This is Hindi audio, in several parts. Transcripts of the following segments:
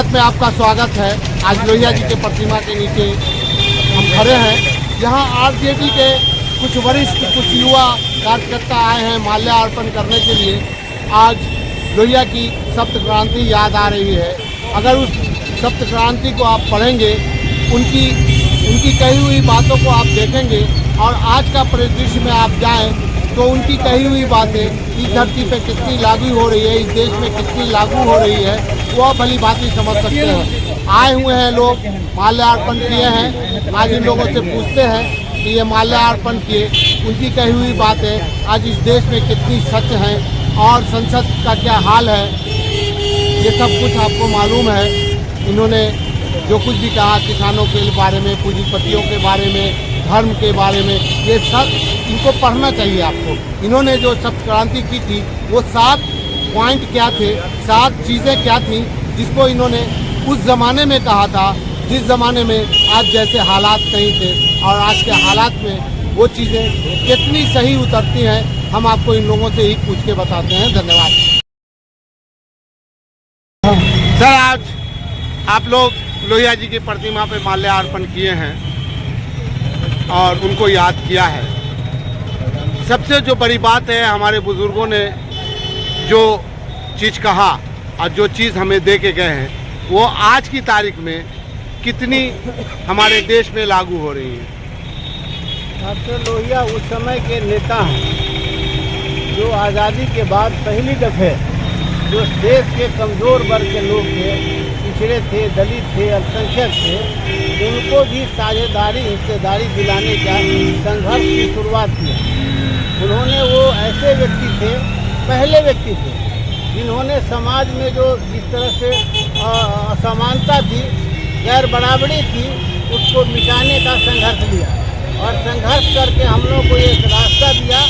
भारत में आपका स्वागत है। आज लोहिया जी के प्रतिमा के नीचे हम खड़े हैं, जहां आरजेडी के कुछ वरिष्ठ, कुछ युवा कार्यकर्ता आए हैं माल्यार्पण करने के लिए। आज लोहिया की सप्त क्रांति याद आ रही है। अगर उस सप्त क्रांति को आप पढ़ेंगे, उनकी कही हुई बातों को आप देखेंगे और आज का परिदृश्य में आप जाएं तो उनकी कही हुई बातें इस धरती पे कितनी लागू हो रही है, इस देश में कितनी लागू हो रही है, वो आप भली भांति समझ सकते हैं। आए हुए हैं लोग, माल्यार्पण किए हैं। आज इन लोगों से पूछते हैं कि ये माल्यार्पण किए, उनकी कही हुई बातें आज इस देश में कितनी सच हैं और संसद का क्या हाल है, ये सब कुछ आपको मालूम है। इन्होंने जो कुछ भी कहा किसानों के बारे में, पूंजीपतियों के बारे में, धर्म के बारे में, ये सब इनको पढ़ना चाहिए आपको। इन्होंने जो सप्त क्रांति की थी वो 7 पॉइंट क्या थे, 7 चीज़ें क्या थी जिसको इन्होंने उस ज़माने में कहा था, जिस ज़माने में आज जैसे हालात नहीं थे, और आज के हालात में वो चीज़ें कितनी सही उतरती हैं, हम आपको इन लोगों से ही पूछ के बताते हैं। धन्यवाद। सर, आज आप लोग लोहिया जी की प्रतिमा पे माल्यार्पण किए हैं और उनको याद किया है। सबसे जो बड़ी बात है, हमारे बुजुर्गों ने जो चीज़ कहा और जो चीज़ हमें दे के गए हैं, वो आज की तारीख में कितनी हमारे देश में लागू हो रही है। डॉक्टर लोहिया उस समय के नेता हैं जो आज़ादी के बाद पहली दफ़े जो देश के कमज़ोर वर्ग के लोग थे, पिछड़े थे, दलित थे, अल्पसंख्यक थे, उनको भी साझेदारी, हिस्सेदारी दिलाने का संघर्ष की शुरुआत किया। उन्होंने, वो ऐसे व्यक्ति थे, पहले व्यक्ति थे जिन्होंने समाज में जो जिस तरह से असमानता थी, गैर बराबरी थी, उसको मिटाने का संघर्ष लिया और संघर्ष करके हम लोग को एक रास्ता दिया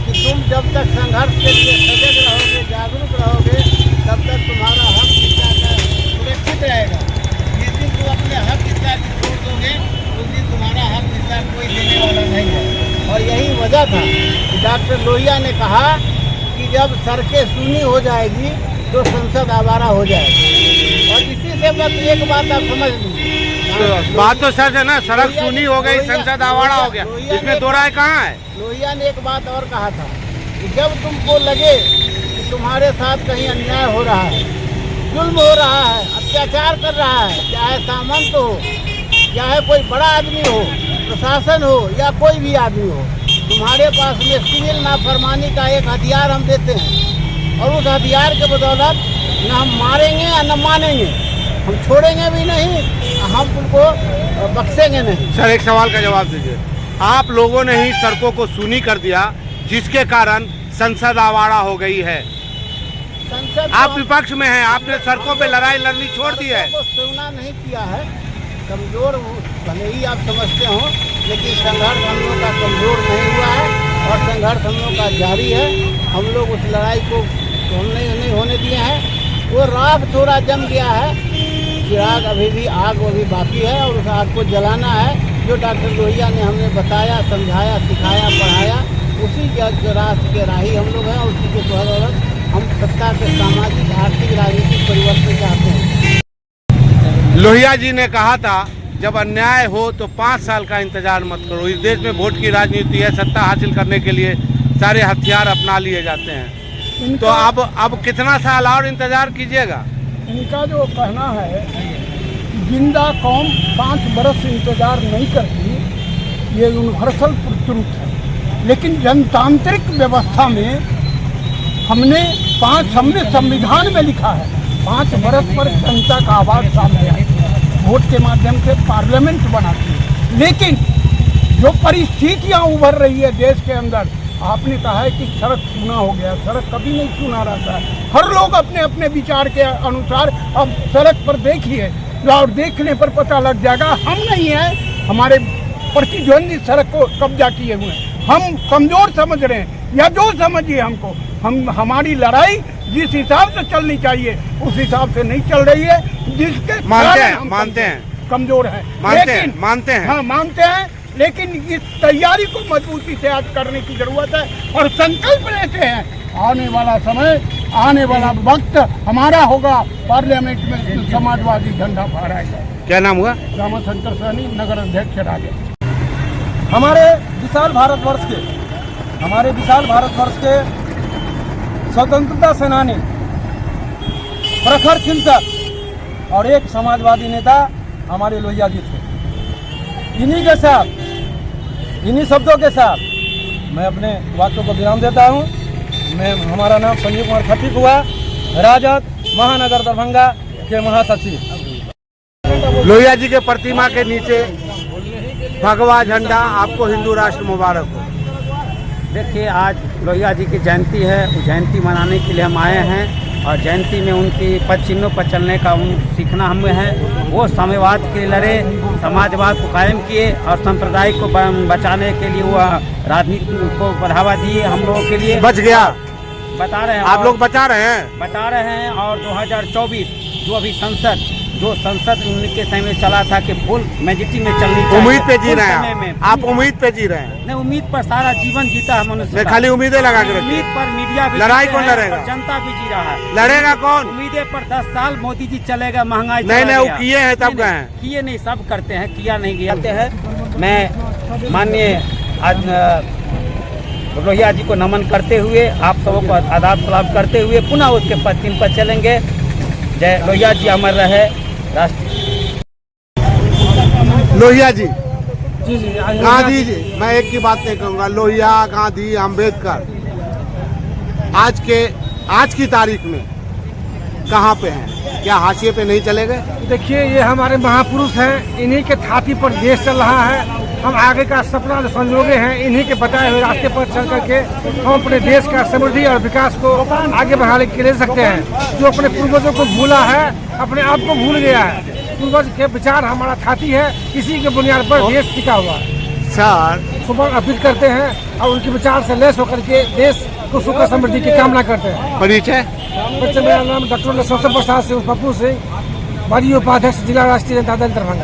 कि तुम जब तक संघर्ष के लिए सजग रहोगे, जागरूक रहोगे, तब तक तुम्हारा हक हिस्सा का सुरक्षित रहेगा। जिस दिन तुम अपने हक हिस्सा की छोड़ दोगे, उस दिन तुम्हारा हक हिस्सा कोई देने वाला नहीं है। और यही वजह था कि डॉक्टर लोहिया ने कहा कि जब सड़कें सूनी हो जाएगी तो संसद आवारा हो जाएगी। और इसी से बस एक बात आप समझ लीजिए, बात तो सच है ना, सड़क सूनी हो गई, संसद आवारा हो गया, इसमें दो राय कहाँ है। लोहिया ने एक बात और कहा था कि जब तुमको लगे कि तुम्हारे साथ कहीं अन्याय हो रहा है, जुल्म हो रहा है, अत्याचार कर रहा है, चाहे सामंत हो, चाहे कोई बड़ा आदमी हो, प्रशासन हो या कोई भी आदमी हो, तुम्हारे पास में सिविल नाफरमानी का एक हथियार हम देते हैं और उस हथियार के बदौलत न हम मारेंगे या न मानेंगे, हम छोड़ेंगे भी नहीं, हम उनको बख्शेंगे नहीं। सर, एक सवाल का जवाब दीजिए। आप लोगों ने ही सड़कों को सूनी कर दिया, जिसके कारण संसद आवारा हो गई है। आप विपक्ष में हैं, आपने सड़कों पे लड़ाई लड़नी छोड़ दी है। सुना नहीं किया है, कमजोर भले ही आप समझते हो, लेकिन संघर्ष हम लोग का कमजोर नहीं हुआ है और संघर्ष हम लोग का जारी है। हम लोग उस लड़ाई को नहीं होने दिए हैं। वो राग थोड़ा जम गया है, चिराग अभी भी, आग अभी बाकी है और उस आग को जलाना है। जो डॉक्टर लोहिया ने हमें बताया, समझाया, सिखाया, पढ़ाया, उसी रास्ते के राही हम लोग हैं और उसी के बदौलत हम सत्ता के सामाजिक, आर्थिक, राजनीतिक परिवर्तन चाहते हैं। लोहिया जी ने कहा था, जब अन्याय हो तो 5 साल का इंतजार मत करो। इस देश में वोट की राजनीति है, सत्ता हासिल करने के लिए सारे हथियार अपना लिए जाते हैं। तो अब कितना साल और इंतजार कीजिएगा। इनका जो कहना है, जिंदा कौम 5 बरस इंतजार नहीं करती, ये यूनिवर्सल ट्रुथ है। लेकिन जनतांत्रिक व्यवस्था में हमने संविधान में लिखा है 5 बरस पर जनता का आवाज सामने आए, वोट के माध्यम से पार्लियामेंट बनाती है। लेकिन जो परिस्थितियां उभर रही है देश के अंदर, आपने कहा है कि सड़क सूना हो गया, सड़क कभी नहीं सूना रहता है। हर लोग अपने अपने विचार के अनुसार अब सड़क पर देखिए और देखने पर पता लग जाएगा, हम नहीं है, हमारे प्रतिद्वंदी सड़क को कब्जा किए हुए हैं। हम कमजोर समझ रहे हैं या जो समझिए हमको, हमारी लड़ाई जिस हिसाब से चलनी चाहिए उस हिसाब से नहीं चल रही है, जिसके मानते हैं कमजोर है, मानते हैं हाँ मानते हैं। लेकिन इस तैयारी को मजबूती से आज करने की जरूरत है और संकल्प लेते हैं आने वाला समय आने वाला वक्त हमारा होगा, पार्लियामेंट में समाजवादी झंडा फहराएगा। क्या नाम हुआ? रामशंकर सैनी, नगर अध्यक्ष राजद। हमारे विशाल भारतवर्ष के स्वतंत्रता सेनानी, प्रखर चिंतक और एक समाजवादी नेता हमारे लोहिया जी थे। इन्हीं शब्दों के साथ मैं अपने बातों को विराम देता हूँ। हमारा नाम संजीव कुमार खट्टिक हुआ, राजद महानगर दरभंगा के महासचिव। लोहिया जी के प्रतिमा के नीचे भगवा झंडा, आपको हिंदू राष्ट्र मुबारक हो। देखिए, आज लोहिया जी की जयंती है, उस जयंती मनाने के लिए हम आए हैं और जयंती में उनकी पद चिन्हों पर चलने का सीखना हमें है। वो साम्यवाद के लिए लड़े, समाजवाद को कायम किए और सांप्रदायिक को बचाने के लिए वो राजनीति को बढ़ावा दिए हम लोगों के लिए। बच गया, बता रहे हैं आप लोग बता रहे हैं। और 2024 जो संसद उनके समय में चला था कि फुल मेजोरिटी में चलनी चाहिए। उम्मीद पे जी रहे हैं आप? उम्मीद पे जी रहे हैं? नहीं, उम्मीद पर सारा जीवन जीता है मनुष्य। खाली उम्मीदें लगा के रखी। उम्मीद पर मीडिया भी लड़ाई कौन लड़ेगा? जनता भी जी रहा है। लड़ेगा कौन? उम्मीदें पर 10 साल मोदी जी चलेगा, महंगाई नहीं वो किए हैं तब गए हैं। किए नहीं, सब करते हैं, किया नहीं गया है। मैं माननीय आज लोहिया जी को नमन करते हुए, आप सबको आदाब सलाम करते हुए पुनः उसके पद चिन्ह पर चलेंगे। जय लोहिया जी अमर रहे। लोहिया जी, गांधी जी, मैं एक की बात नहीं कहूँगा। लोहिया, गांधी, अम्बेडकर आज की तारीख में कहाँ पे हैं? क्या हाशिए पे नहीं चले गए? देखिए, ये हमारे महापुरुष हैं, इन्हीं के छाती पर देश चल रहा है। हम आगे का सपना जो संजोगे हैं, इन्हीं के बताए हुए रास्ते पर चल करके हम अपने देश का समृद्धि और विकास को आगे बढ़ाने के लिए सकते हैं। जो अपने पूर्वजों को भूला है, अपने आप को भूल गया है। पूर्वज के विचार हमारा छाती है, इसी के बुनियाद पर देश टिका हुआ है। सर, सुबह अपील करते हैं और उनके विचार से लैस होकर के देश को सुख और समृद्धि की कामना करते हैं। परिचय? मेरा नाम डॉक्टर प्रसाद सिंह, पप्पू सिंह, माजी उपाध्यक्ष जिला राष्ट्रीय जनता दल दरभंगा।